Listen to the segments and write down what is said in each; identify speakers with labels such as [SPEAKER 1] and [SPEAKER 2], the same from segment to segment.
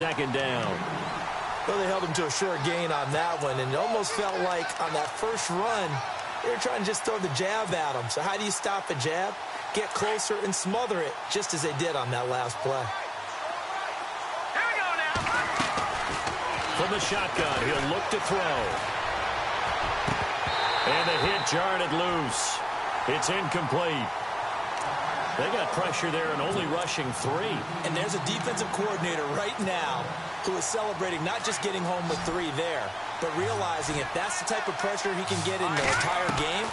[SPEAKER 1] second down.
[SPEAKER 2] Well, they held him to a short gain on that one, and it almost felt like on that first run, they were trying to just throw the jab at him. So how do you stop a jab? Get closer and smother it, just as they did on that last play.
[SPEAKER 3] Here we go now.
[SPEAKER 1] From the shotgun, he'll look to throw. And the hit jarred it loose. It's incomplete. They got pressure there and only rushing 3.
[SPEAKER 2] And there's a defensive coordinator right now who is celebrating not just getting home with 3 there, but realizing if that's the type of pressure he can get in the entire game,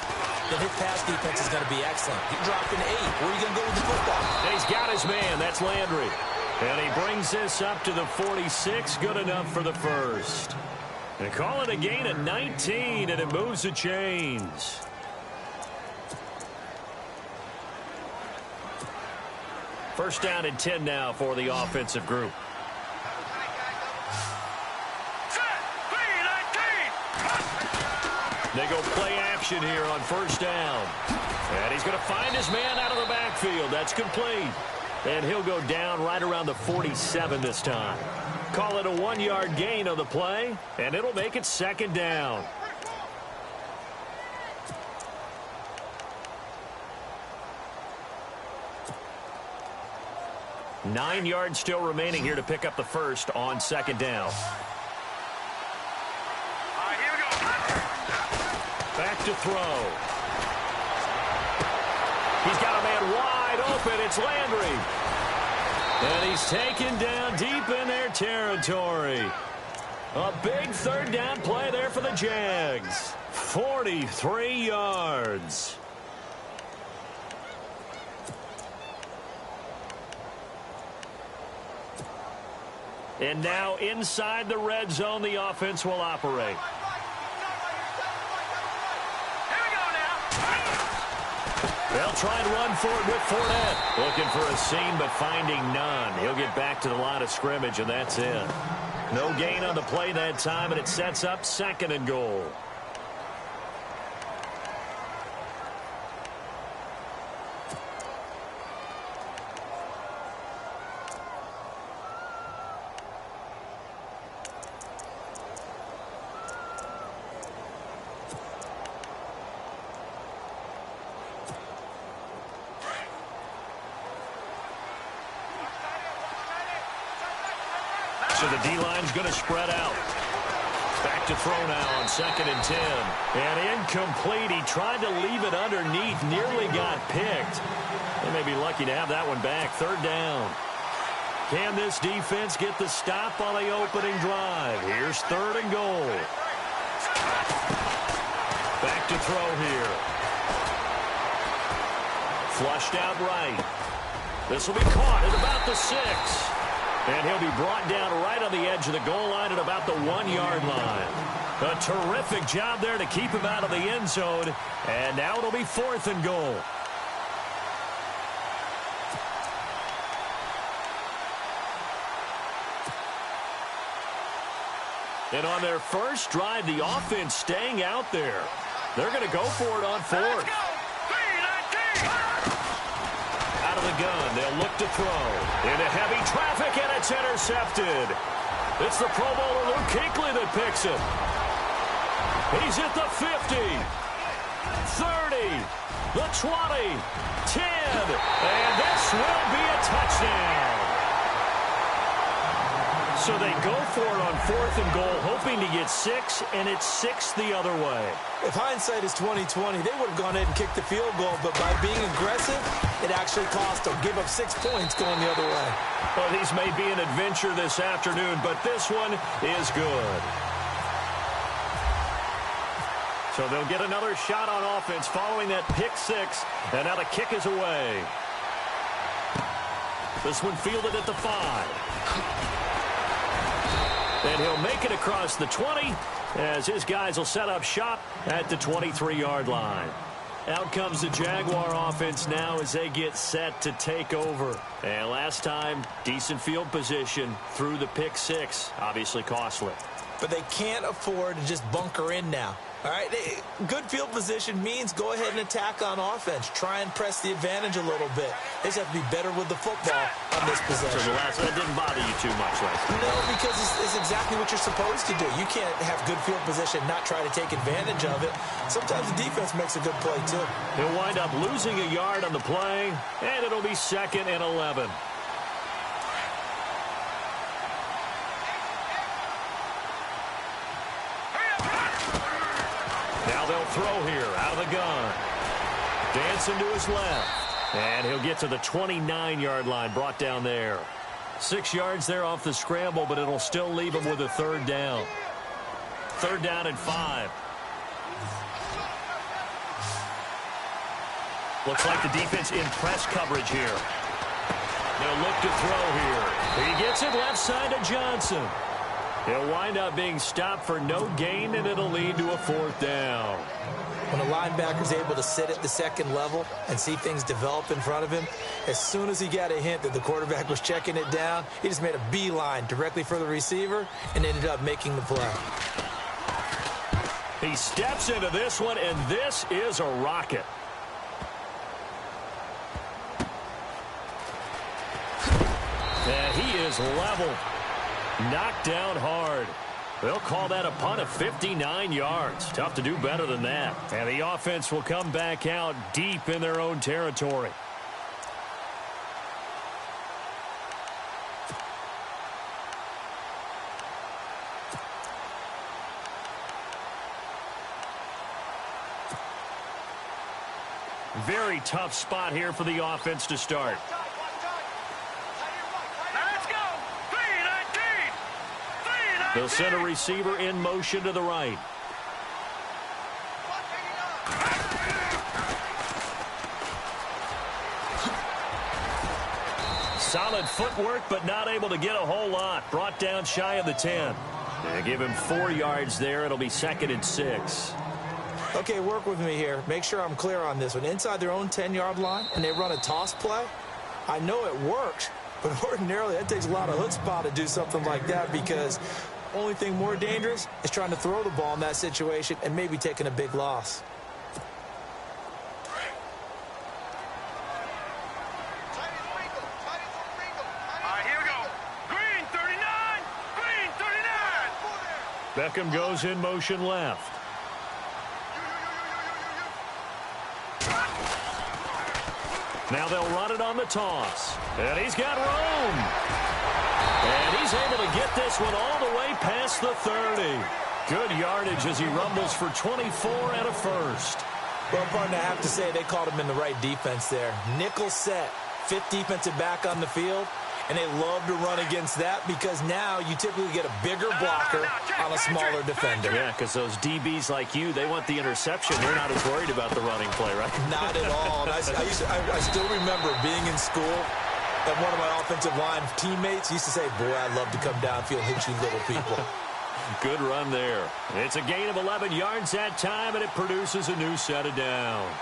[SPEAKER 2] then his pass defense is going to be excellent. He dropped an 8. Where are you going to go with the football?
[SPEAKER 1] And he's got his man. That's Landry. And he brings this up to the 46. Good enough for the first. And call it a gain of 19, and it moves the chains. First down and 10 now for the offensive group. They go play action here on first down. And he's going to find his man out of the backfield. That's complete. And he'll go down right around the 47 this time. Call it a 1-yard gain on the play, and it'll make it second down. Nine yards still remaining here to pick up the first on second down.
[SPEAKER 3] All right, here we go.
[SPEAKER 1] Back to throw. He's got a man wide open. It's Landry. And he's taken down deep in their territory. A big third down play there for the Jags. 43 yards. And now inside the red zone, the offense will operate.
[SPEAKER 3] Here we go now.
[SPEAKER 1] They'll try and run for it with Fournette. Looking for a seam, but finding none. He'll get back to the line of scrimmage, and that's it. No gain on the play that time, and it sets up second and goal. So the D-line's going to spread out. Back to throw now on second and 10. And incomplete. He tried to leave it underneath. Nearly got picked. They may be lucky to have that one back. Third down. Can this defense get the stop on the opening drive? Here's third and goal. Back to throw here. Flushed out right. This will be caught at about the 6. And he'll be brought down right on the edge of the goal line at about the 1-yard line. A terrific job there to keep him out of the end zone. And now it'll be fourth and goal. And on their first drive, the offense staying out there. They're going to go for it on fourth. Out of the gun, they'll look to throw. Into heavy traffic, and it's intercepted. It's the Pro Bowler Luke Kuechly that picks it. He's at the 50, 30, the 20, 10, and this will be a touchdown. So they go for it on fourth and goal, hoping to get 6, and it's 6 the other way.
[SPEAKER 2] If hindsight is 20/20, they would have gone ahead and kicked the field goal, but by being aggressive, it actually cost them. Give up 6 points going the other way.
[SPEAKER 1] Well, these may be an adventure this afternoon, but this one is good. So they'll get another shot on offense following that pick 6, and now the kick is away. This one fielded at the 5. And he'll make it across the 20 as his guys will set up shop at the 23-yard line. Out comes the Jaguar offense now as they get set to take over. And last time, decent field position through the pick 6. Obviously costly.
[SPEAKER 2] But they can't afford to just bunker in now. All right, good field position means go ahead and attack on offense. Try and press the advantage a little bit. They just have to be better with the football on this possession.
[SPEAKER 1] So the last one didn't bother you too much, right?
[SPEAKER 2] No, because it's exactly what you're supposed to do. You can't have good field position, not try to take advantage of it. Sometimes the defense makes a good play, too.
[SPEAKER 1] He'll wind up losing a yard on the play, and it'll be 2nd and 11. Now they'll throw here out of the gun. Dancing to his left. And he'll get to the 29-yard line, brought down there. 6 yards there off the scramble, but it'll still leave him with a 3rd down. 3rd down and 5. Looks like the defense in press coverage here. They'll look to throw here. He gets it left side to Johnson. He'll wind up being stopped for no gain, and it'll lead to a 4th down.
[SPEAKER 2] When a linebacker's able to sit at the 2nd level and see things develop in front of him, as soon as he got a hint that the quarterback was checking it down, he just made a beeline directly for the receiver and ended up making the play.
[SPEAKER 1] He steps into this one, and this is a rocket. And he is leveled. Knocked down hard. They'll call that a punt of 59 yards. Tough to do better than that. And the offense will come back out deep in their own territory. Very tough spot here for the offense to start. They'll send a receiver in motion to the right. Solid footwork, but not able to get a whole lot. Brought down shy of the 10. They give him 4 yards there. It'll be 2nd and 6.
[SPEAKER 2] Okay, work with me here. Make sure I'm clear on this one. Inside their own 10-yard line, and they run a toss play. I know it works, but ordinarily that takes a lot of chutzpah to do something like that, because only thing more dangerous is trying to throw the ball in that situation and maybe taking a big loss.
[SPEAKER 3] Here we go. Green 39. Green 39.
[SPEAKER 1] Beckham goes in motion left. Now they'll run it on the toss. And he's got room. And he's able to get this one all the way past the 30. Good yardage as he rumbles for 24 and a 1st.
[SPEAKER 2] Well, partner, I have to say they called him in the right defense there. Nickel set, 5th defensive back on the field, and they love to run against that because now you typically get a bigger blocker on a smaller defender.
[SPEAKER 1] Yeah, because those DBs like you, they want the interception. They're not as worried about the running play, right?
[SPEAKER 2] Not at all. And I still remember being in school, and one of my offensive line teammates used to say, boy, I'd love to come downfield and hit you little people.
[SPEAKER 1] Good run there. It's a gain of 11 yards that time, and it produces a new set of downs.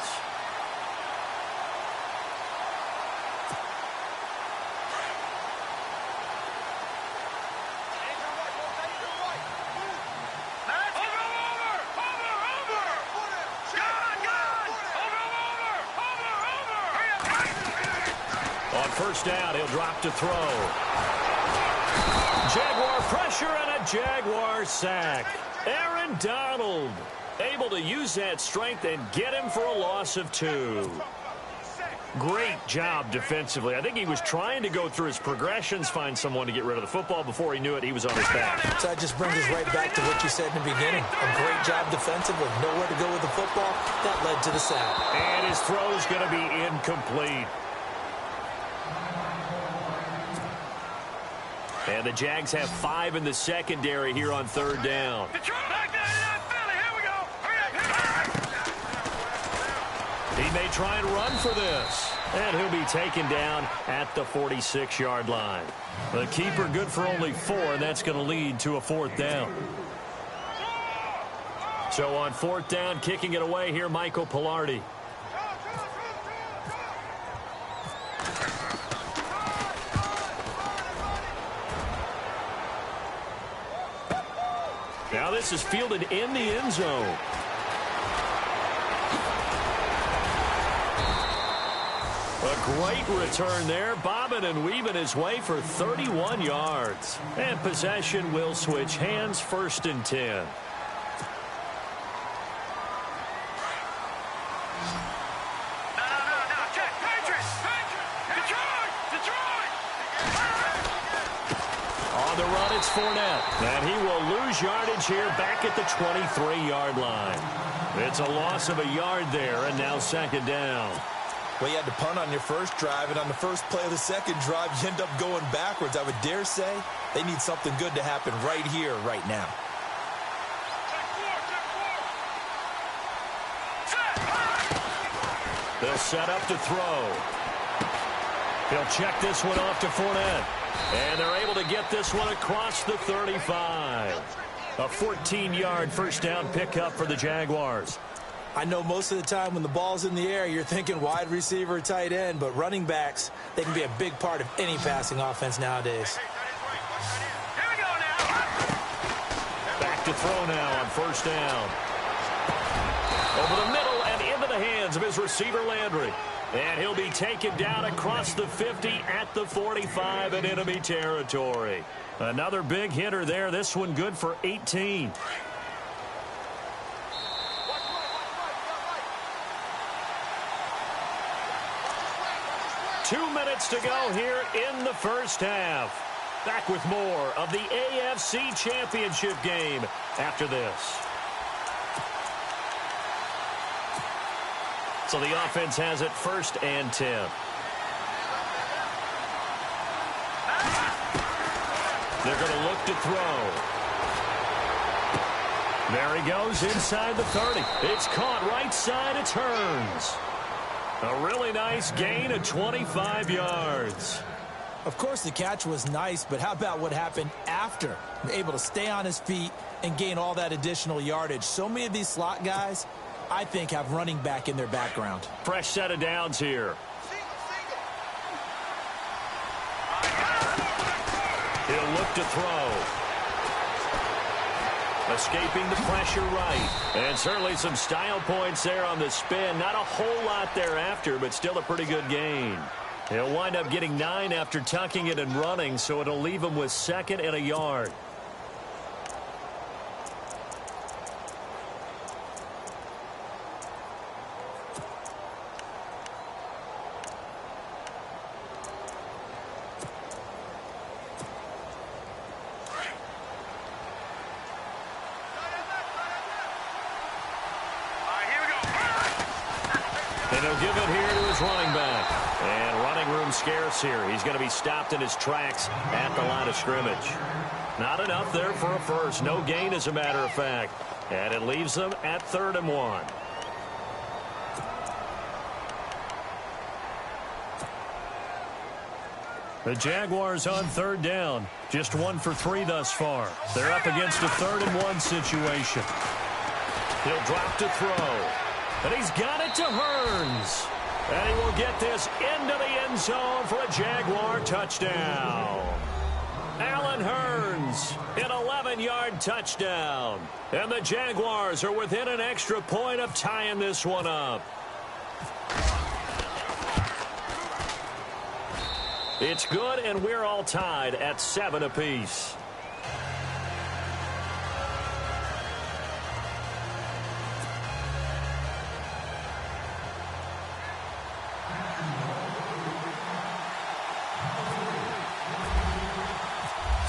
[SPEAKER 1] On 1st down, he'll drop to throw. Jaguar pressure and a Jaguar sack. Aaron Donald able to use that strength and get him for a loss of 2. Great job defensively. I think he was trying to go through his progressions, find someone to get rid of the football. Before he knew it, he was on his back.
[SPEAKER 2] So that just brings us right back to what you said in the beginning. A great job defensively. Nowhere to go with the football. That led to the sack.
[SPEAKER 1] And his throw's going to be incomplete. And the Jags have 5 in the secondary here on 3rd down. He may try and run for this. And he'll be taken down at the 46-yard line. The keeper good for only 4, and that's going to lead to a 4th down. So on 4th down, kicking it away here, Michael Pilardi. Now this is fielded in the end zone. A great return there, bobbing and weaving his way for 31 yards. And possession will switch hands, 1st and 10. On the run, it's Fournette. And he will lose yardage here back at the 23-yard line. It's a loss of a yard there, and now 2nd down.
[SPEAKER 2] Well, you had to punt on your first drive, and on the first play of the second drive, you end up going backwards. I would dare say they need something good to happen right here, right now.
[SPEAKER 1] They'll set up to throw. He'll check this one off to Fournette. And they're able to get this one across the 35. A 14-yard first down pickup for the Jaguars.
[SPEAKER 2] I know most of the time when the ball's in the air, you're thinking wide receiver, tight end, but running backs, they can be a big part of any passing offense nowadays.
[SPEAKER 1] Back to throw now on 1st down. Over the middle and into the hands of his receiver, Landry. And he'll be taken down across the 50 at the 45 in enemy territory. Another big hitter there. This one good for 18. Two minutes to go here in the first half. Back with more of the AFC Championship game after this. So the offense has it 1st and 10. They're going to look to throw. There he goes inside the 30. It's caught right side. It's Hearns. A really nice gain of 25 yards.
[SPEAKER 2] Of course, the catch was nice, but how about what happened after? Able to stay on his feet and gain all that additional yardage. So many of these slot guys, I think, have running back in their background.
[SPEAKER 1] Fresh set of downs here. He'll look to throw. Escaping the pressure right. And certainly some style points there on the spin. Not a whole lot thereafter, but still a pretty good gain. He'll wind up getting 9 after tucking it and running, so it'll leave him with 2nd and a yard. And he'll give it here to his running back. And running room scarce here. He's going to be stopped in his tracks at the line of scrimmage. Not enough there for a first. No gain, as a matter of fact. And it leaves them at 3rd and 1. The Jaguars on 3rd down. Just 1 for 3 thus far. They're up against a 3rd and 1 situation. He'll drop to throw. And he's got it to Hearns. And he will get this into the end zone for a Jaguar touchdown. Allen Hearns, an 11-yard touchdown. And the Jaguars are within an extra point of tying this one up. It's good, and we're all tied at 7 apiece.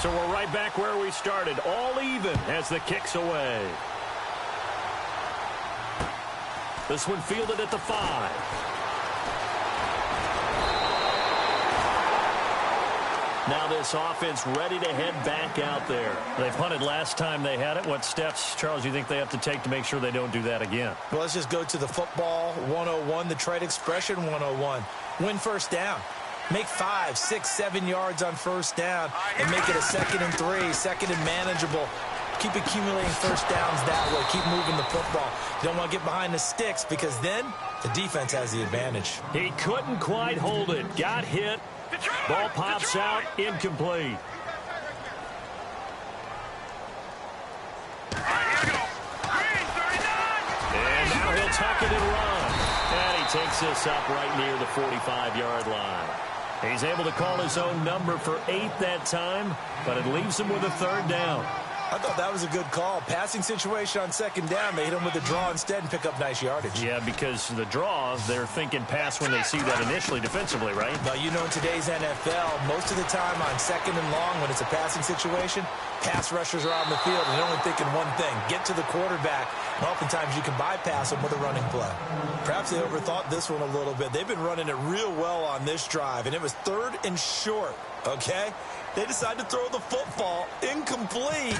[SPEAKER 1] So we're right back where we started, all even as the kick's away. This one fielded at the 5. Now this offense ready to head back out there. They punted last time they had it. What steps, Charles, do you think they have to take to make sure they don't do that again?
[SPEAKER 2] Well, let's just go to the football 101, the trade expression 101. Win first down. Make 5, 6, 7 yards on first down and make it a 2nd and 3, 2nd and manageable. Keep accumulating first downs that way. Keep moving the football. You don't want to get behind the sticks because then the defense has the advantage.
[SPEAKER 1] He couldn't quite hold it. Got hit. Ball pops out. Incomplete. And now he'll tuck it and run. And he takes this up right near the 45-yard line. He's able to call his own number for 8 that time, but it leaves him with a 3rd down.
[SPEAKER 2] I thought that was a good call. Passing situation on 2nd down. They hit him with a draw instead and pick up nice yardage.
[SPEAKER 1] Yeah, because the draw, they're thinking pass when they see that initially defensively, right?
[SPEAKER 2] Now, you know, in today's NFL, most of the time on 2nd and long, when it's a passing situation, pass rushers are out in the field, and they're only thinking one thing, get to the quarterback. And oftentimes you can bypass them with a running play. Perhaps they overthought this one a little bit. They've been running it real well on this drive, and it was 3rd and short, okay? They decided to throw the football incomplete.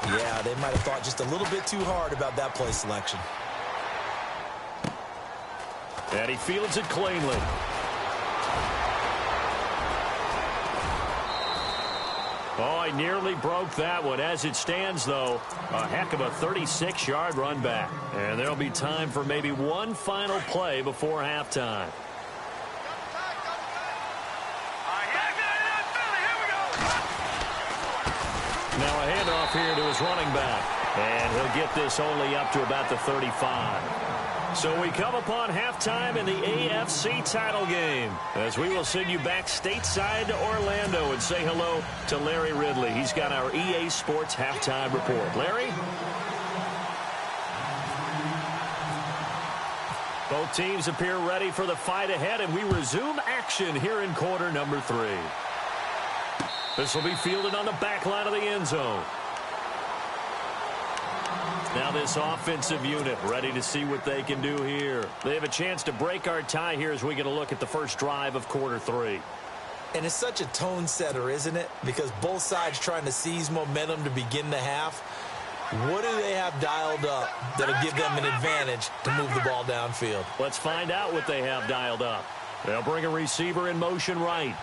[SPEAKER 2] Yeah, they might have thought just a little bit too hard about that play selection.
[SPEAKER 1] And he fields it cleanly. Oh, he nearly broke that one. As it stands, though, a heck of a 36-yard run back. And there'll be time for maybe one final play before halftime. Now a handoff here to his running back. And he'll get this only up to about the 35. So we come upon halftime in the AFC title game, as we will send you back stateside to Orlando and say hello to Larry Ridley. He's got our EA Sports halftime report. Larry? Both teams appear ready for the fight ahead, and we resume action here in quarter number 3. This will be fielded on the back line of the end zone. Now this offensive unit ready to see what they can do here. They have a chance to break our tie here as we get a look at the first drive of quarter 3.
[SPEAKER 2] And it's such a tone setter, isn't it? Because both sides trying to seize momentum to begin the half. What do they have dialed up that'll give them an advantage to move the ball downfield?
[SPEAKER 1] Let's find out what they have dialed up. They'll bring a receiver in motion right.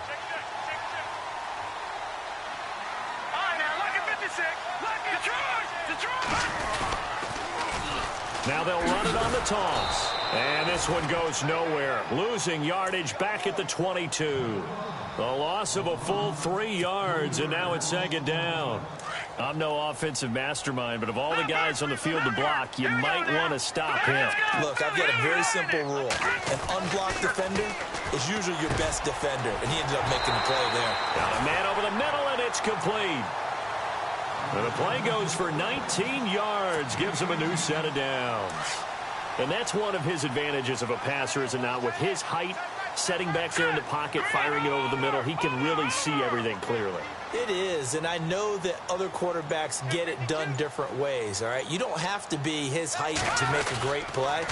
[SPEAKER 1] Now they'll run it on the toss. And this one goes nowhere. Losing yardage back at the 22. The loss of a full 3 yards, and now it's 2nd down. I'm no offensive mastermind, but of all the guys on the field to block, you might want to stop him.
[SPEAKER 2] Look, I've got a very simple rule. An unblocked defender is usually your best defender, and he ended up making the play there.
[SPEAKER 1] Got a man over the middle, and it's complete. And the play goes for 19 yards, gives him a new set of downs. And that's one of his advantages of a passer, is it not? With his height, setting back there in the pocket, firing it over the middle, he can really see everything clearly.
[SPEAKER 2] It is, and I know that other quarterbacks get it done different ways, all right? You don't have to be his height to make a great play,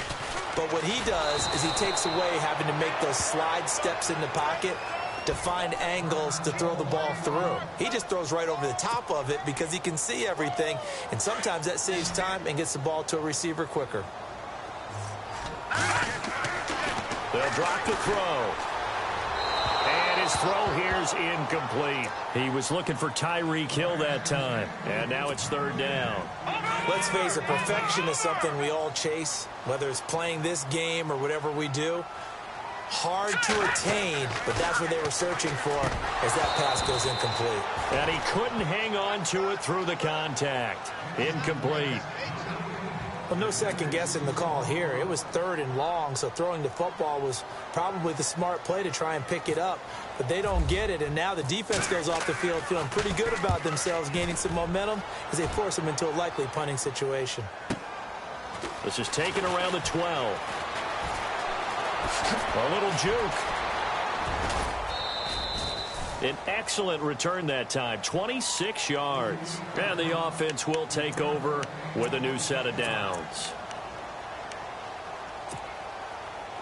[SPEAKER 2] but what he does is he takes away having to make those slide steps in the pocket to find angles to throw the ball through. He just throws right over the top of it because he can see everything, and sometimes that saves time and gets the ball to a receiver quicker.
[SPEAKER 1] They'll drop the throw. And his throw here's incomplete. He was looking for Tyreek Hill that time, and now it's 3rd down.
[SPEAKER 2] Let's face it, perfection is something we all chase, whether it's playing this game or whatever we do. Hard to attain, but that's what they were searching for as that pass goes incomplete.
[SPEAKER 1] And he couldn't hang on to it through the contact. Incomplete.
[SPEAKER 2] Well, no second guessing the call here. It was 3rd and long, so throwing the football was probably the smart play to try and pick it up. But they don't get it, and now the defense goes off the field feeling pretty good about themselves, gaining some momentum as they force them into a likely punting situation.
[SPEAKER 1] This is taken around the 12. A little juke. An excellent return that time, 26 yards. And the offense will take over with a new set of downs.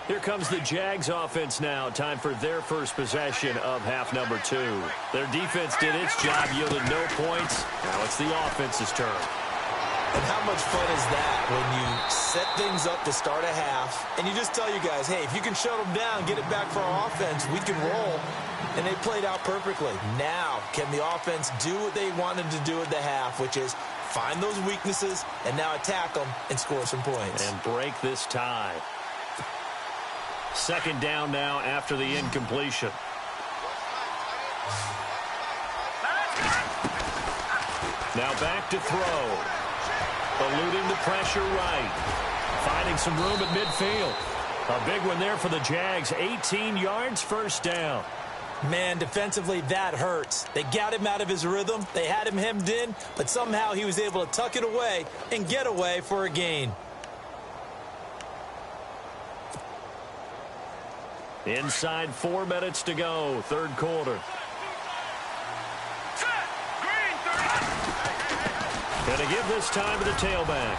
[SPEAKER 1] Here comes the Jags offense now. Time for their first possession of half number 2. Their defense did its job, yielded no points. Now it's the offense's turn.
[SPEAKER 2] And how much fun is that when you set things up to start a half and you just tell you guys, hey, if you can shut them down, get it back for our offense, we can roll. And they played out perfectly. Now, can the offense do what they wanted to do at the half, which is find those weaknesses and now attack them and score some points.
[SPEAKER 1] And break this tie. 2nd down now after the incompletion. Now back to throw. Eluding the pressure right. Finding some room at midfield. A big one there for the Jags. 18 yards, first down.
[SPEAKER 2] Man, defensively, that hurts. They got him out of his rhythm. They had him hemmed in, but somehow he was able to tuck it away and get away for a gain.
[SPEAKER 1] Inside 4 minutes to go, third quarter. Going to give this time to the tailback.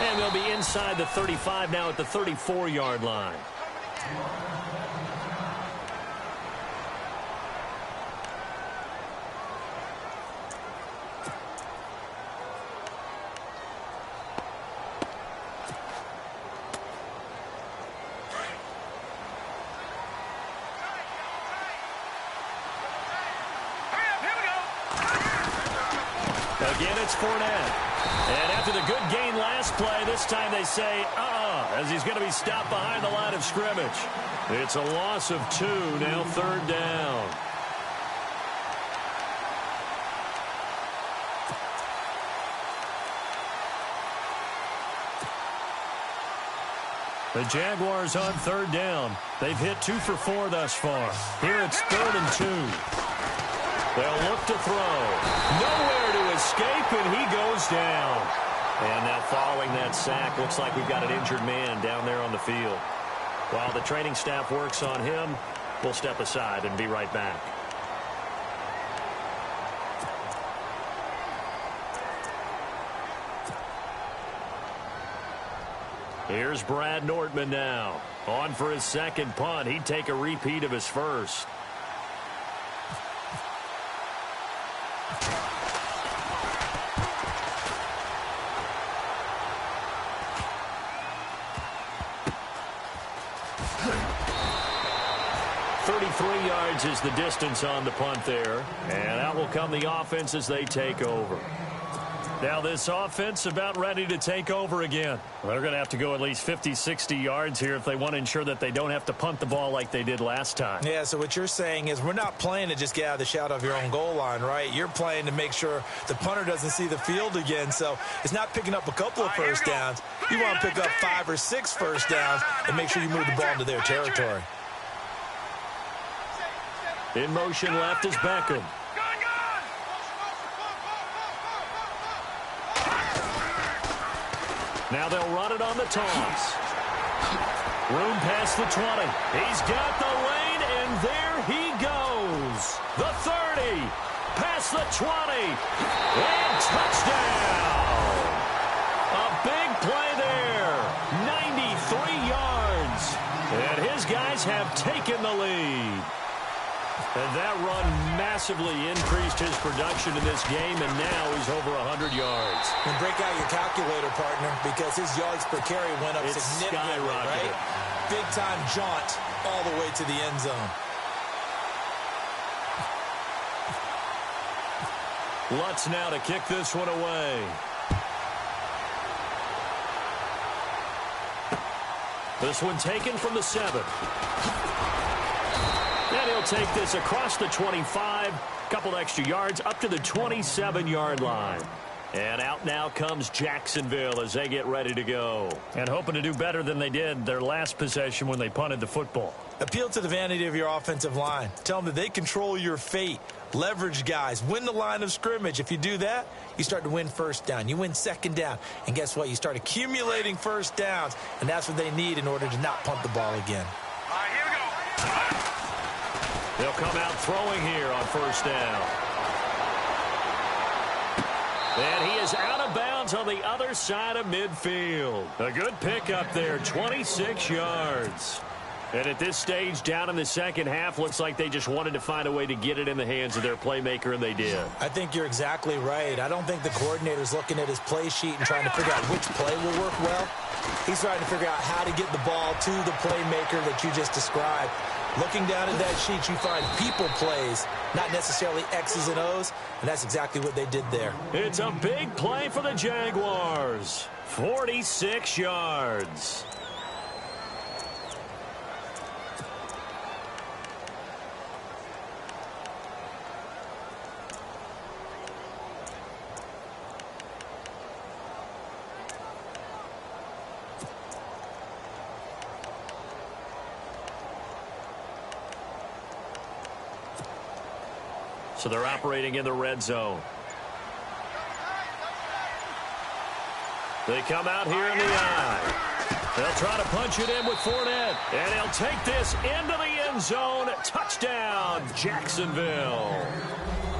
[SPEAKER 1] And they'll be inside the 35 now at the 34-yard line. Again, it's Fournette. And after the good gain last play, this time they say, as he's going to be stopped behind the line of scrimmage. It's a loss of 2, now third down. The Jaguars on third down. They've hit 2 for 4 thus far. Here it's 3rd and 2. They'll look to throw. Nowhere to escape, and he goes down. And now following that sack, looks like we've got an injured man down there on the field. While the training staff works on him, we'll step aside and be right back. Here's Brad Nortman now. On for his second punt. He'd take a repeat of his first. Yards is the distance on the punt there. And out will come the offense as they take over. Now this offense about ready to take over again. They're going to have to go at least 50, 60 yards here if they want to ensure that they don't have to punt the ball like they did last time.
[SPEAKER 2] Yeah, so what you're saying is we're not playing to just get out of the shadow of your own goal line, right? You're playing to make sure the punter doesn't see the field again. So it's not picking up a couple of first downs. You want to pick up 5 or 6 first downs and make sure you move the ball into their territory.
[SPEAKER 1] In motion left is Beckham. Now they'll run it on the toss. Room past the 20. He's got the lane, and there he goes. The 30. Past the 20. And touchdown. A big play there. 93 yards. And his guys have taken the lead. And that run massively increased his production in this game, and now he's over 100 yards.
[SPEAKER 2] And break out your calculator, partner, because his yards per carry went up significantly, right? Big-time jaunt all the way to the end zone.
[SPEAKER 1] Lutz now to kick this one away. This one taken from the 7. And he'll take this across the 25, couple extra yards up to the 27-yard line. And out now comes Jacksonville as they get ready to go. And hoping to do better than they did their last possession when they punted the football.
[SPEAKER 2] Appeal to the vanity of your offensive line. Tell them that they control your fate. Leverage guys. Win the line of scrimmage. If you do that, you start to win first down. You win second down. And guess what? You start accumulating first downs. And that's what they need in order to not punt the ball again.
[SPEAKER 3] All right, here we go.
[SPEAKER 1] They'll come out throwing here on first down. And he is out of bounds on the other side of midfield. A good pickup there, 26 yards. And at this stage, down in the second half, looks like they just wanted to find a way to get it in the hands of their playmaker, and they did.
[SPEAKER 2] I think you're exactly right. I don't think the coordinator's looking at his play sheet and trying to figure out which play will work well. He's trying to figure out how to get the ball to the playmaker that you just described. Looking down at that sheet, you find people plays, not necessarily X's and O's, and that's exactly what they did there.
[SPEAKER 1] It's a big play for the Jaguars. 46 yards. So they're operating in the red zone. They come out here in the eye. They'll try to punch it in with Fournette. And he'll take this into the end zone. Touchdown, Jacksonville.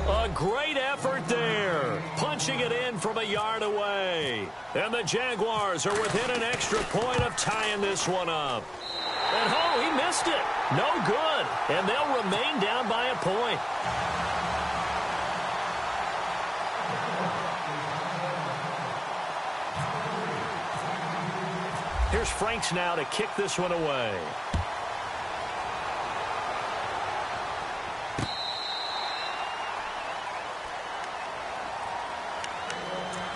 [SPEAKER 1] A great effort there. Punching it in from a yard away. And the Jaguars are within an extra point of tying this one up. And oh, he missed it. No good. And they'll remain down by a point. Here's Franks now to kick this one away.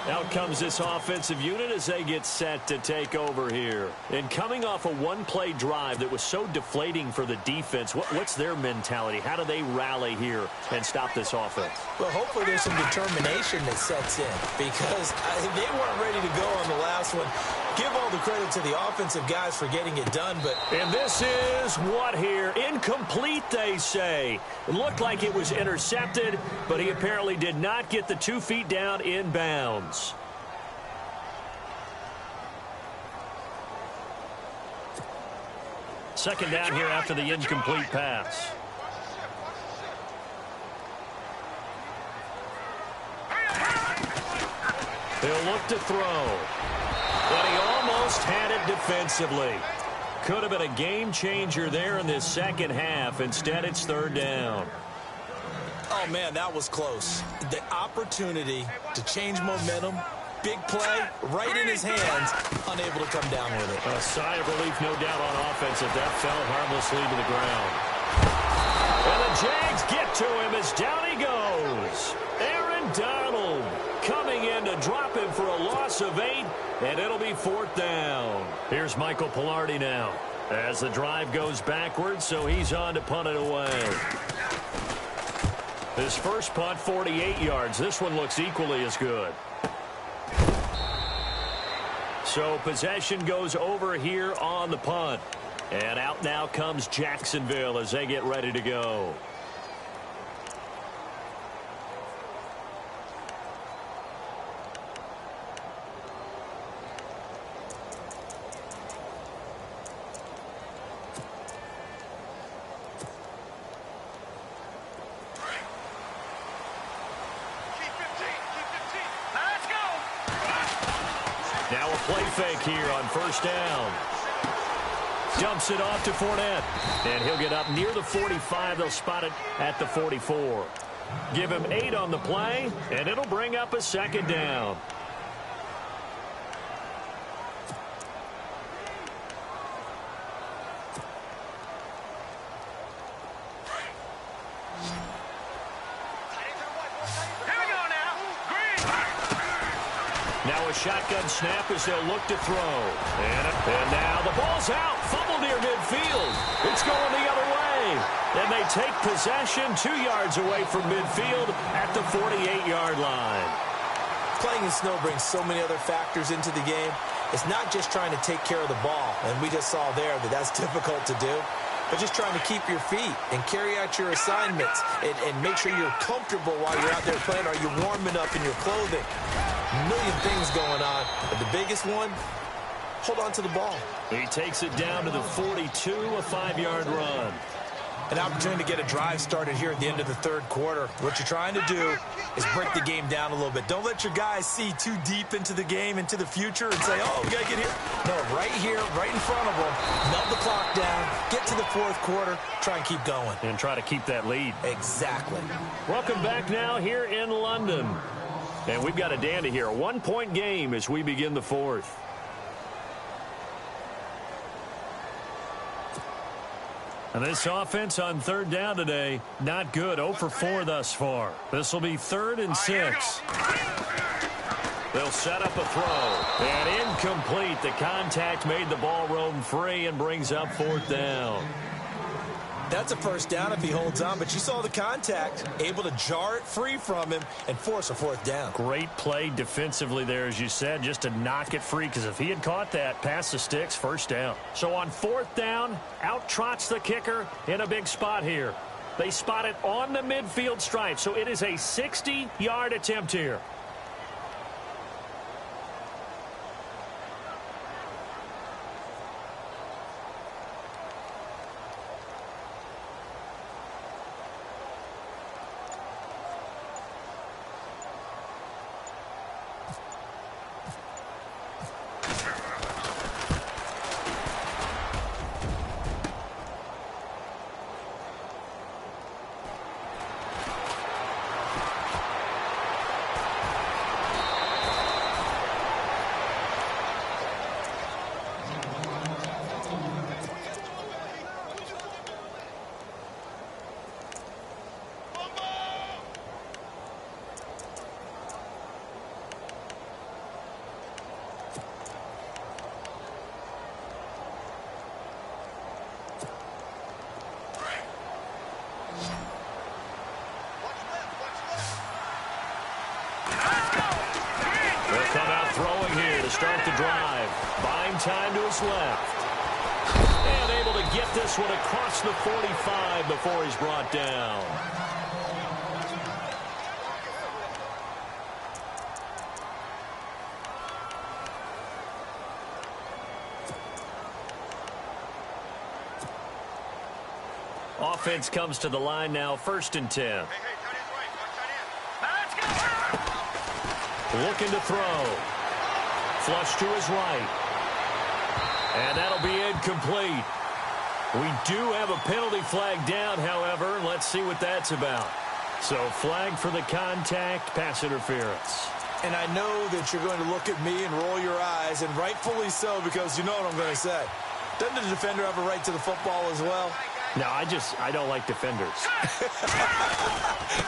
[SPEAKER 1] Out comes this offensive unit as they get set to take over here. And coming off a one-play drive that was so deflating for the defense, what's their mentality? How do they rally here and stop this offense?
[SPEAKER 2] Well, hopefully there's some determination that sets in because they weren't ready to go on the last one. Give all the credit to the offensive guys for getting it done, but...
[SPEAKER 1] And this is what here? Incomplete, they say. It looked like it was intercepted, but he apparently did not get the 2 feet down in bounds. Second down here after the incomplete pass. He'll look to throw. But he almost had it defensively. Could have been a game changer there in this second half. Instead, it's third down.
[SPEAKER 2] Oh, man, that was close. The opportunity to change momentum, big play, right in his hands, unable to come down with it.
[SPEAKER 1] A sigh of relief, no doubt, on offense if that fell harmlessly to the ground. And the Jags get to him as down he goes. Aaron Donald coming in to drop him for a loss of 8, and it'll be fourth down. Here's Michael Pilardi now as the drive goes backwards, so he's on to punt it away. His first punt, 48 yards. This one looks equally as good. So possession goes over here on the punt. And out now comes Jacksonville as they get ready to go. Now a play fake here on first down. Dumps it off to Fournette. And he'll get up near the 45. They'll spot it at the 44. Give him 8 on the play, and it'll bring up a second down. Now a shotgun snap as they'll look to throw. And now the ball's out. Fumble near midfield. It's going the other way. And they take possession 2 yards away from midfield at the 48-yard line.
[SPEAKER 2] Playing in snow brings so many other factors into the game. It's not just trying to take care of the ball. And we just saw there that that's difficult to do. But just trying to keep your feet and carry out your assignments and make sure you're comfortable while you're out there playing. Are you warming up in your clothing? A million things going on. But the biggest one, hold on to the ball.
[SPEAKER 1] He takes it down to the 42, a 5-yard run.
[SPEAKER 2] An opportunity to get a drive started here at the end of the third quarter. What you're trying to do is break the game down a little bit. Don't let your guys see too deep into the game, into the future, and say, oh, we got to get here. No, right here, right in front of them. Melt the clock down, get to the fourth quarter, try and keep going.
[SPEAKER 1] And try to keep that lead.
[SPEAKER 2] Exactly.
[SPEAKER 1] Welcome back now here in London. And we've got a dandy here. A 1-point game as we begin the fourth. And this offense on third down today, not good. 0 for 4 thus far. This will be 3rd and 6. They'll set up a throw. And incomplete. The contact made the ball roam free and brings up 4th down.
[SPEAKER 2] That's a first down if he holds on, but you saw the contact, able to jar it free from him and force a 4th down.
[SPEAKER 1] Great play defensively there, as you said, just to knock it free, because if he had caught that, past the sticks, first down. So on 4th down, out trots the kicker in a big spot here. They spot it on the midfield stripe, so it is a 60-yard attempt here. Start the drive. Buying time to his left. And able to get this one across the 45 before he's brought down. Offense comes to the line now, 1st and 10. Looking to throw. Flush to his right. And that'll be incomplete. We do have a penalty flag down, however. Let's see what that's about. So flag for the contact, pass interference.
[SPEAKER 2] And I know that you're going to look at me and roll your eyes, and rightfully so, because you know what I'm going to say. Doesn't the defender have a right to the football as well?
[SPEAKER 1] No, I don't like defenders.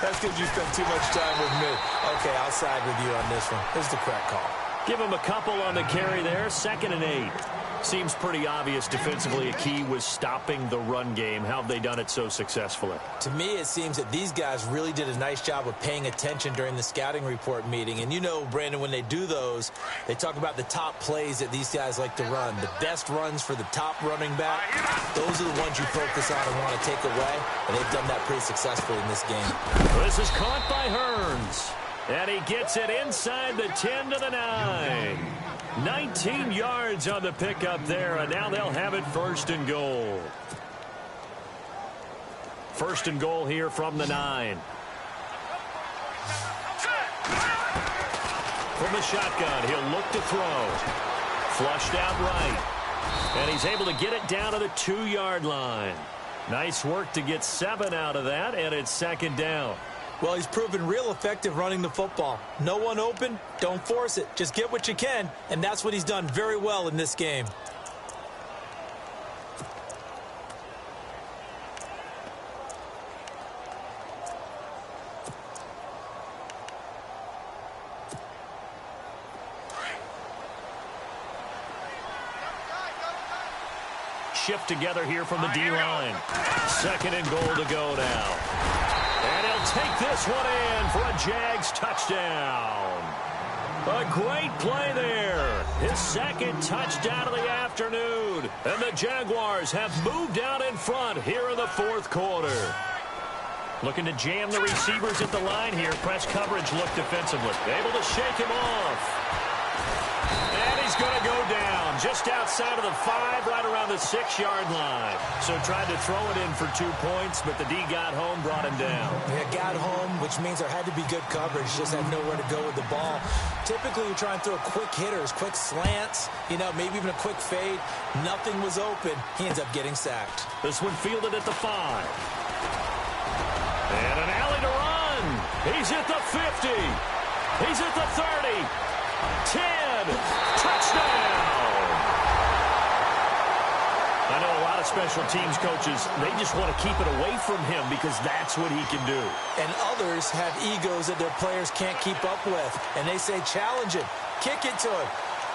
[SPEAKER 2] That's because you spent too much time with me. Okay, I'll side with you on this one. This is the correct call.
[SPEAKER 1] Give him a couple on the carry there. 2nd and 8. Seems pretty obvious defensively a key was stopping the run game. How have they done it so successfully?
[SPEAKER 2] To me, it seems that these guys really did a nice job of paying attention during the scouting report meeting. And you know, Brandon, when they do those, they talk about the top plays that these guys like to run. The best runs for the top running back, those are the ones you focus on and want to take away. And they've done that pretty successfully in this game.
[SPEAKER 1] This is caught by Hearns. And he gets it inside the 10 to the 9. 19 yards on the pickup there, and now they'll have it 1st and goal. 1st and goal here from the 9. From the shotgun, he'll look to throw. Flushed out right. And he's able to get it down to the 2-yard line. Nice work to get 7 out of that, and it's 2nd down.
[SPEAKER 2] Well, he's proven real effective running the football. No one open, don't force it. Just get what you can, and that's what he's done very well in this game.
[SPEAKER 1] Shift together here from the D-line. 2nd and goal to go now. And he'll take this one in for a Jags touchdown. A great play there. His 2nd touchdown of the afternoon. And the Jaguars have moved out in front here in the 4th quarter. Looking to jam the receivers at the line here. Press coverage look defensively. Able to shake him off. And he's going to go down just outside of the 5, right around the 6-yard line. So tried to throw it in for 2 points, but the D got home, brought him down.
[SPEAKER 2] Yeah, got home, which means there had to be good coverage. Just had nowhere to go with the ball. Typically, you try and throw quick hitters, quick slants, you know, maybe even a quick fade. Nothing was open. He ends up getting sacked.
[SPEAKER 1] This one fielded at the 5. And an alley to run. He's at the 50. He's at the 30. 10. Touchdown. I know a lot of special teams coaches, they just want to keep it away from him because that's what he can do.
[SPEAKER 2] And others have egos that their players can't keep up with. And they say, challenge him. Kick it to him.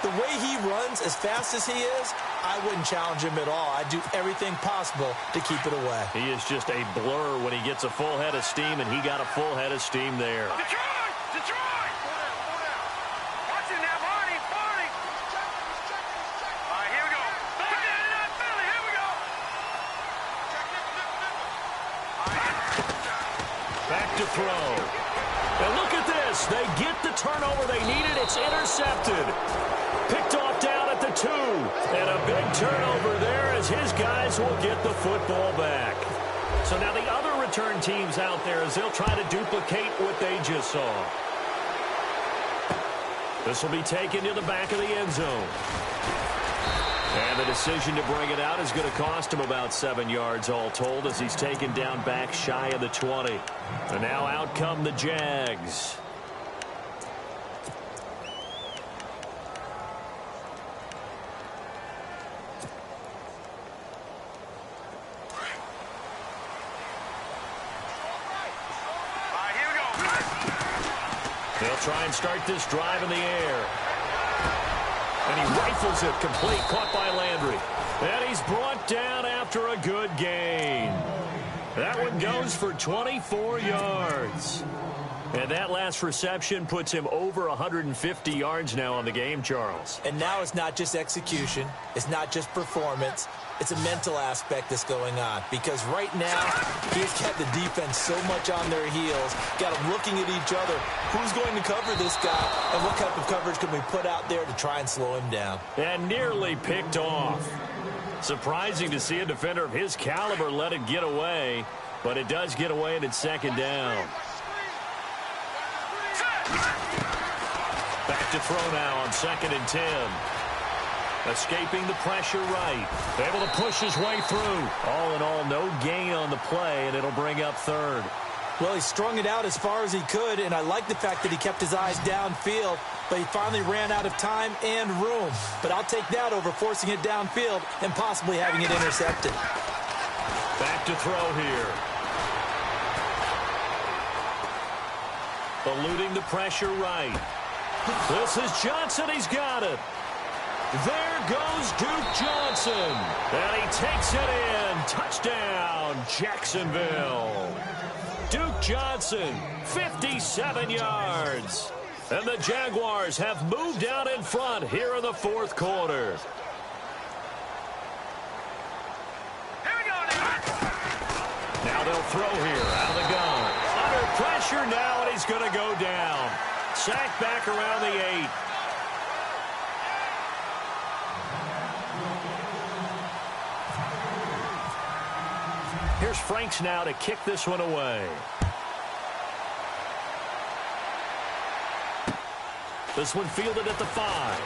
[SPEAKER 2] The way he runs as fast as he is, I wouldn't challenge him at all. I'd do everything possible to keep it away.
[SPEAKER 1] He is just a blur when he gets a full head of steam, and he got a full head of steam there.
[SPEAKER 3] Detroit! Detroit! Watch it now, Barney! Barney! All right, here we go. Philly, here we go.
[SPEAKER 1] back to throw. And look at this. They get the turnover they needed. It's intercepted. Picked off down at the 2. And a big turnover there as his guys will get the football back. So now the other return teams out there as they'll try to duplicate what they just saw. This will be taken to the back of the end zone. And the decision to bring it out is going to cost him about 7 yards all told as he's taken down back shy of the 20. And now out come the Jags. They'll try and start this drive in the air. And he rifles it complete, caught by Landry. And he's brought down after a good gain. That one goes for 24 yards. And that last reception puts him over 150 yards now on the game, Charles.
[SPEAKER 2] And now it's not just execution. It's not just performance. It's a mental aspect that's going on. Because right now, he's kept the defense so much on their heels. Got them looking at each other. Who's going to cover this guy? And what type of coverage can we put out there to try and slow him down?
[SPEAKER 1] And nearly picked off. Surprising to see a defender of his caliber let it get away. But it does get away and it's second down. Back to throw now on 2nd and 10. Escaping the pressure right. Able to push his way through. All in all, no gain on the play, and it'll bring up 3rd.
[SPEAKER 2] Well, he strung it out as far as he could, and I like the fact that he kept his eyes downfield, but he finally ran out of time and room. But I'll take that over forcing it downfield and possibly having it intercepted.
[SPEAKER 1] Back to throw here. Eluding the pressure right. This is Johnson. He's got it. There goes Duke Johnson. And he takes it in. Touchdown, Jacksonville. Duke Johnson, 57 yards. And the Jaguars have moved out in front here in the 4th quarter. Now they'll throw here out of the gun. Under pressure now, and he's going to go down. Sacked back around the 8. Here's Franks now to kick this one away. This one fielded at the 5.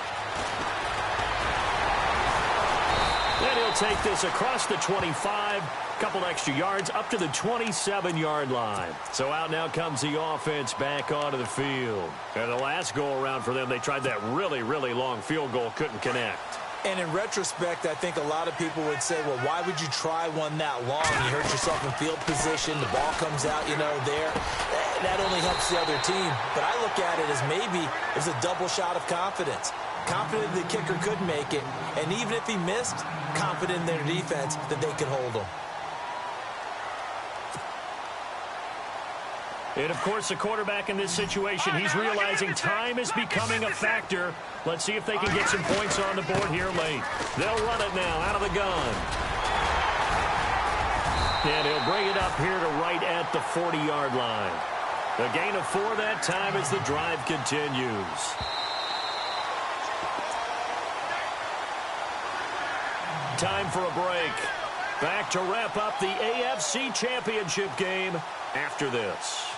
[SPEAKER 1] Then he'll take this across the 25. Couple extra yards up to the 27-yard line. So out now comes the offense back onto the field. And the last go-around for them, they tried that really, really long field goal, couldn't connect.
[SPEAKER 2] And in retrospect, I think a lot of people would say, well, why would you try one that long? You hurt yourself in field position. The ball comes out, there. That only helps the other team. But I look at it as maybe it was a double shot of confidence. Confident the kicker could make it. And even if he missed, confident in their defense that they could hold him.
[SPEAKER 1] And, of course, the quarterback in this situation, he's realizing time is becoming a factor. Let's see if they can get some points on the board here late. They'll run it now out of the gun. And he'll bring it up here to right at the 40-yard line. A gain of 4 that time as the drive continues. Time for a break. Back to wrap up the AFC Championship game after this.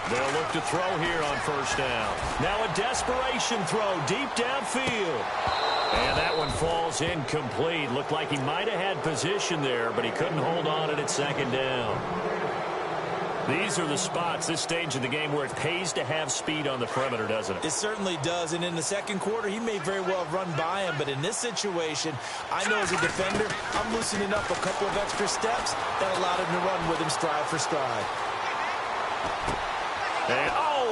[SPEAKER 1] They'll look to throw here on 1st down. Now a desperation throw deep downfield. And that one falls incomplete. Looked like he might have had position there, but he couldn't hold on at 2nd down. These are the spots, this stage of the game, where it pays to have speed on the perimeter, doesn't it?
[SPEAKER 2] It certainly does. And in the 2nd quarter, he may very well run by him. But in this situation, I know as a defender, I'm loosening up a couple of extra steps that allowed him to run with him stride for stride.
[SPEAKER 1] And,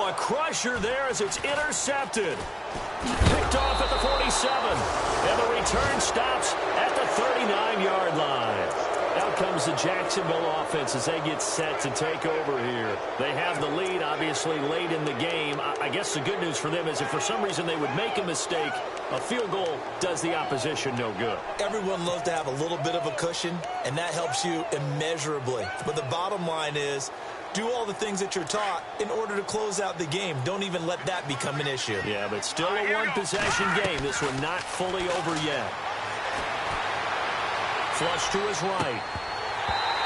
[SPEAKER 1] a crusher there as it's intercepted. Picked off at the 47. And the return stops at the 39-yard line. Now comes the Jacksonville offense as they get set to take over here. They have the lead, obviously, late in the game. I guess the good news for them is if for some reason they would make a mistake, a field goal does the opposition no good.
[SPEAKER 2] Everyone loves to have a little bit of a cushion, and that helps you immeasurably. But the bottom line is, do all the things that you're taught in order to close out the game. Don't even let that become an issue.
[SPEAKER 1] Yeah, but still a one-possession game. This one not fully over yet. Flush to his right.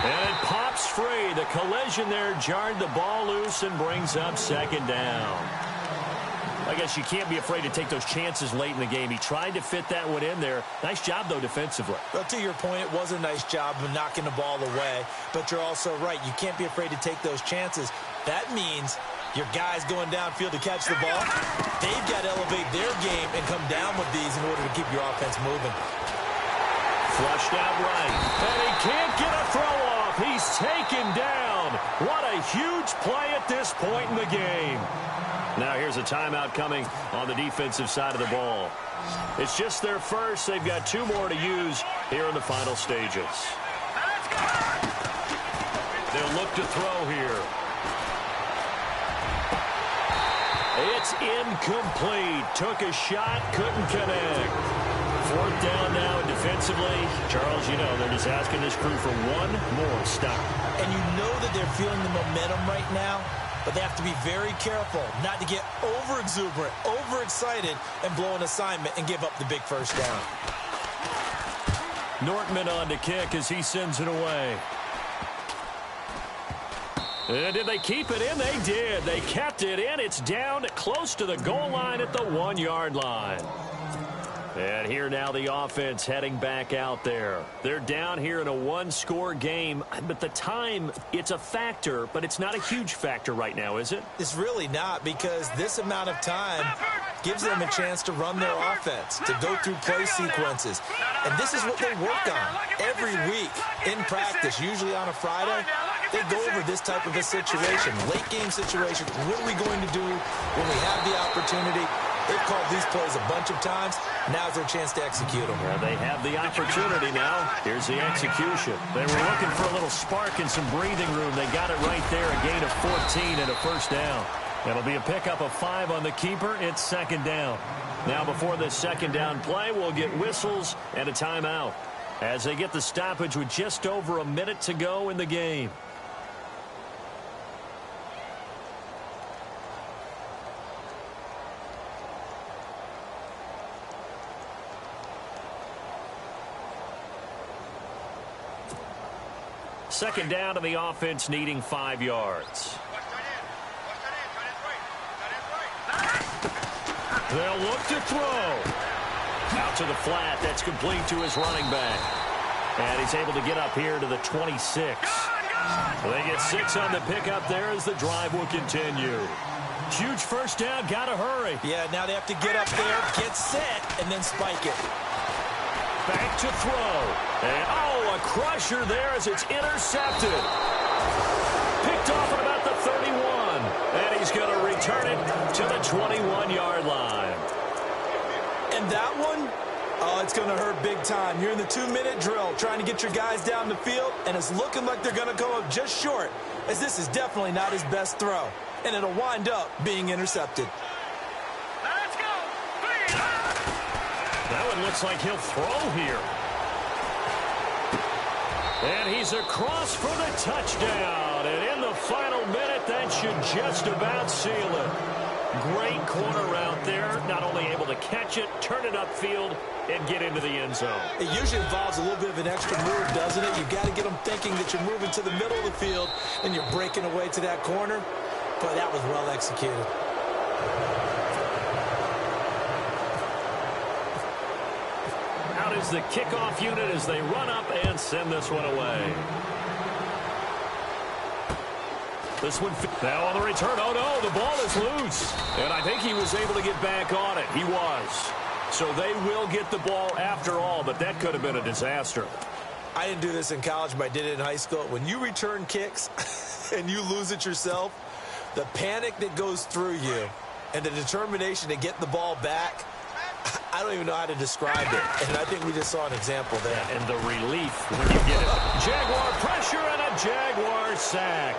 [SPEAKER 1] And it pops free. The collision there jarred the ball loose and brings up second down. I guess you can't be afraid to take those chances late in the game. He tried to fit that one in there. Nice job, though, defensively.
[SPEAKER 2] Well, to your point, it was a nice job of knocking the ball away. But you're also right. You can't be afraid to take those chances. That means your guys going downfield to catch the ball, they've got to elevate their game and come down with these in order to keep your offense moving.
[SPEAKER 1] Flushed out right. And he can't get a throw off. He's taken down. What a huge play at this point in the game. Now here's a timeout coming on the defensive side of the ball. It's just their first. They've got 2 more to use here in the final stages. They'll look to throw here. It's incomplete. Took a shot, couldn't connect. 4th down now, and defensively, Charles, you know, they're just asking this crew for one more stop.
[SPEAKER 2] And you know that they're feeling the momentum right now, but they have to be very careful not to get over-exuberant, over-excited, and blow an assignment and give up the big first down.
[SPEAKER 1] Nortman on to kick as he sends it away. And did they keep it in? They did. They kept it in. It's down close to the goal line at the 1-yard line. And here now the offense heading back out there. They're down here in a 1-score game, but the time, it's a factor, but it's not a huge factor right now, is it?
[SPEAKER 2] It's really not, because this amount of time gives them a chance to run their offense, to go through play sequences. And this is what they work on every week in practice, usually on a Friday. They go over this type of a situation, late game situation. What are we going to do when we have the opportunity? They've called these plays a bunch of times. Now's their chance to execute them.
[SPEAKER 1] Well, they have the opportunity now. Here's the execution. They were looking for a little spark and some breathing room. They got it right there, a gain of 14 and a first down. It'll be a pickup of 5 on the keeper. It's second down. Now before this second down play, we'll get whistles and a timeout as they get the stoppage with just over a minute to go in the game. Second down to the offense needing 5 yards. They'll look to throw. Out to the flat. That's complete to his running back. And he's able to get up here to the 26. They get 6 on the pickup there as the drive will continue. Huge first down. Got to hurry.
[SPEAKER 2] Yeah, now they have to get up there, get set, and then spike it.
[SPEAKER 1] Back to throw. And, a crusher there as it's intercepted. Picked off at about the 31. And he's going to return it to the 21-yard line.
[SPEAKER 2] And that one, it's going to hurt big time. You're in the 2-minute drill trying to get your guys down the field, and it's looking like they're going to go up just short, as this is definitely not his best throw. And it'll wind up being intercepted.
[SPEAKER 3] Let's go.
[SPEAKER 1] That one looks like he'll throw here. And he's across for the touchdown. And in the final minute, that should just about seal it. Great corner route there. Not only able to catch it, turn it upfield, and get into the end zone.
[SPEAKER 2] It usually involves a little bit of an extra move, doesn't it? You've got to get them thinking that you're moving to the middle of the field and you're breaking away to that corner. But that was well executed.
[SPEAKER 1] Out is the kickoff unit as they run up and send this one away. This one now on the return. Oh, no, the ball is loose. And I think he was able to get back on it. He was. So they will get the ball after all, but that could have been a disaster.
[SPEAKER 2] I didn't do this in college, but I did it in high school. When you return kicks and you lose it yourself, the panic that goes through you and the determination to get the ball back, I don't even know how to describe it, and I think we just saw an example there.
[SPEAKER 1] And the relief when you get it. Jaguar pressure and a Jaguar sack.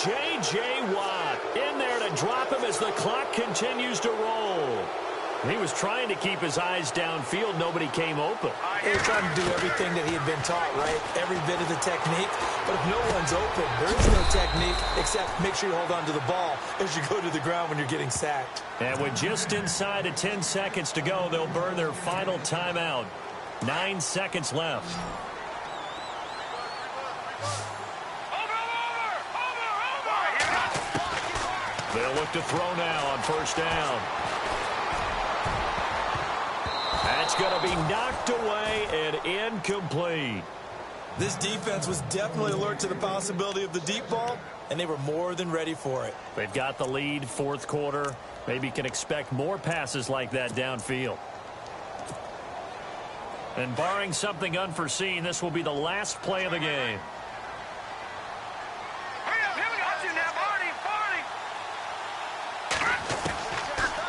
[SPEAKER 1] J.J. Watt in there to drop him as the clock continues to roll. He was trying to keep his eyes downfield. Nobody came open.
[SPEAKER 2] He was trying to do everything that he had been taught, right? Every bit of the technique. But if no one's open, there is no technique except make sure you hold on to the ball as you go to the ground when you're getting sacked.
[SPEAKER 1] And with just inside of 10 seconds to go, they'll burn their final timeout. 9 seconds left. They'll look to throw now on first down. That's going to be knocked away and incomplete.
[SPEAKER 2] This defense was definitely alert to the possibility of the deep ball, and they were more than ready for it.
[SPEAKER 1] They've got the lead, fourth quarter. Maybe can expect more passes like that downfield. And barring something unforeseen, this will be the last play of the game.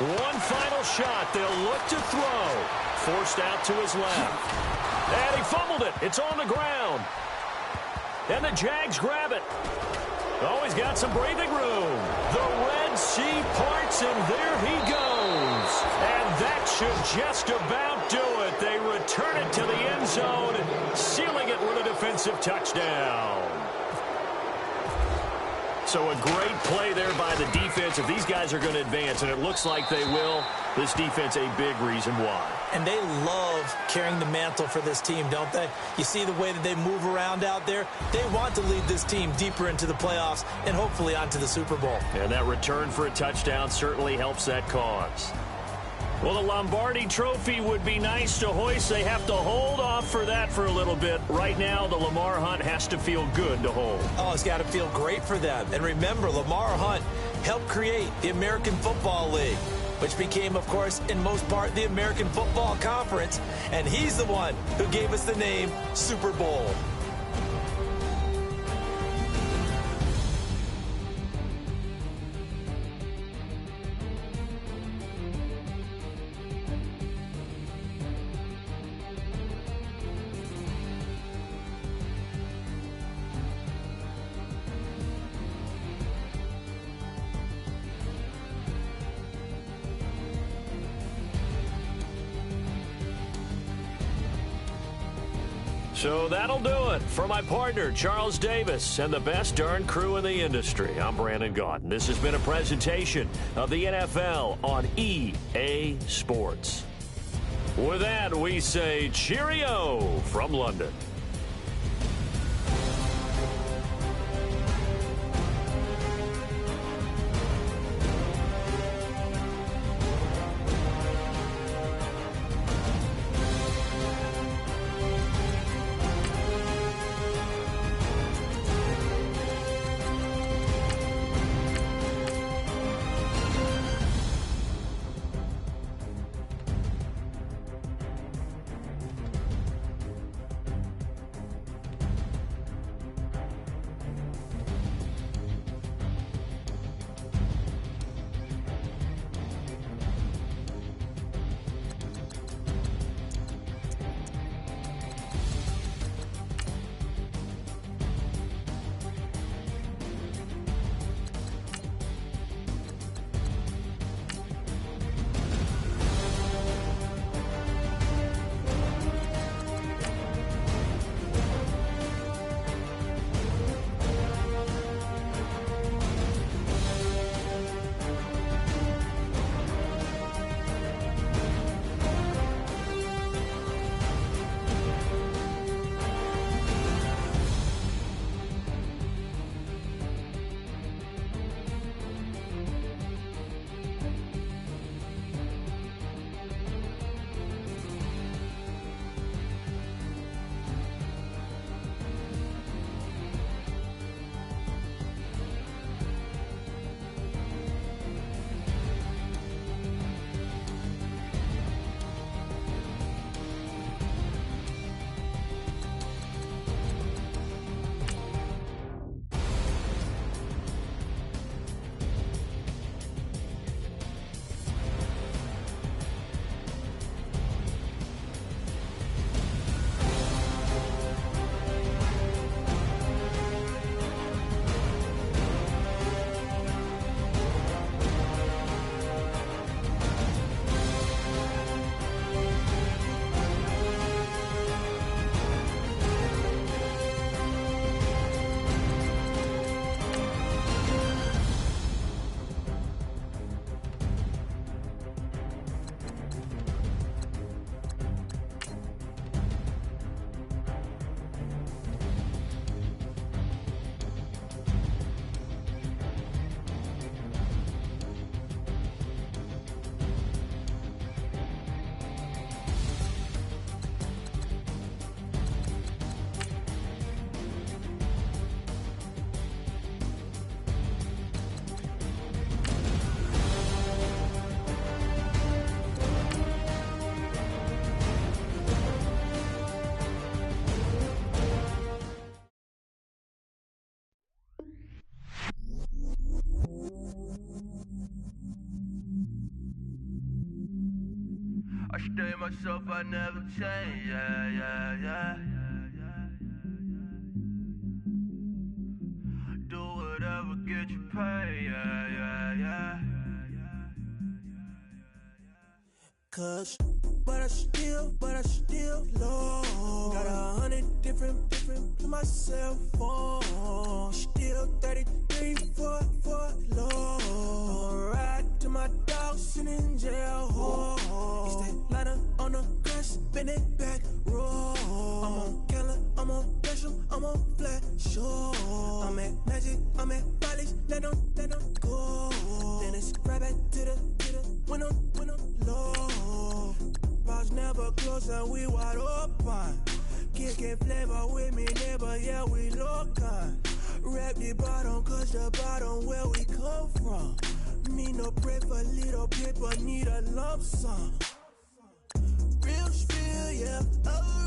[SPEAKER 1] One final shot. They'll look to throw. Forced out to his left. And he fumbled it. It's on the ground. And the Jags grab it. Oh, he's got some breathing room. The Red Sea parts, and there he goes. And that should just about do it. They return it to the end zone, sealing it with a defensive touchdown. So a great play there by the defense. If these guys are going to advance, and it looks like they will, this defense a big reason why.
[SPEAKER 2] And they love carrying the mantle for this team, don't they? You see the way that they move around out there? They want to lead this team deeper into the playoffs and hopefully onto the Super Bowl.
[SPEAKER 1] And that return for a touchdown certainly helps that cause. Well, the Lombardi Trophy would be nice to hoist. They have to hold off for that for a little bit. Right now, the Lamar Hunt has to feel good to hold.
[SPEAKER 2] Oh, it's got to feel great for them. And remember, Lamar Hunt helped create the American Football League, which became, of course, in most part, the American Football Conference. And he's the one who gave us the name Super Bowl.
[SPEAKER 1] So that'll do it. For my partner, Charles Davis, and the best darn crew in the industry, I'm Brandon Gaudin. This has been a presentation of the NFL on EA Sports. With that, we say cheerio from London.
[SPEAKER 4] stay myself, I never change, yeah. Do whatever, get you paid, yeah.
[SPEAKER 5] Cause, but I still low. Got 100 different to my cell phone. Still 33 for low. I'ma ride to my dog sitting in jail. It's that lighter on the grass, spin it back, roll. I'm on Keller, I'm on Gresham, I'm on Flat Shore. I'm at Magic, I'm at Follies, let them go. Then it's right back to the when I'm low. Bars never close and we wide open. Kicking flavor with me, neighbor, yeah, we local. Rap the bottom, cause the bottom where we come from. Me no pray for little paper, need a lump sum. Real spill, yeah, oh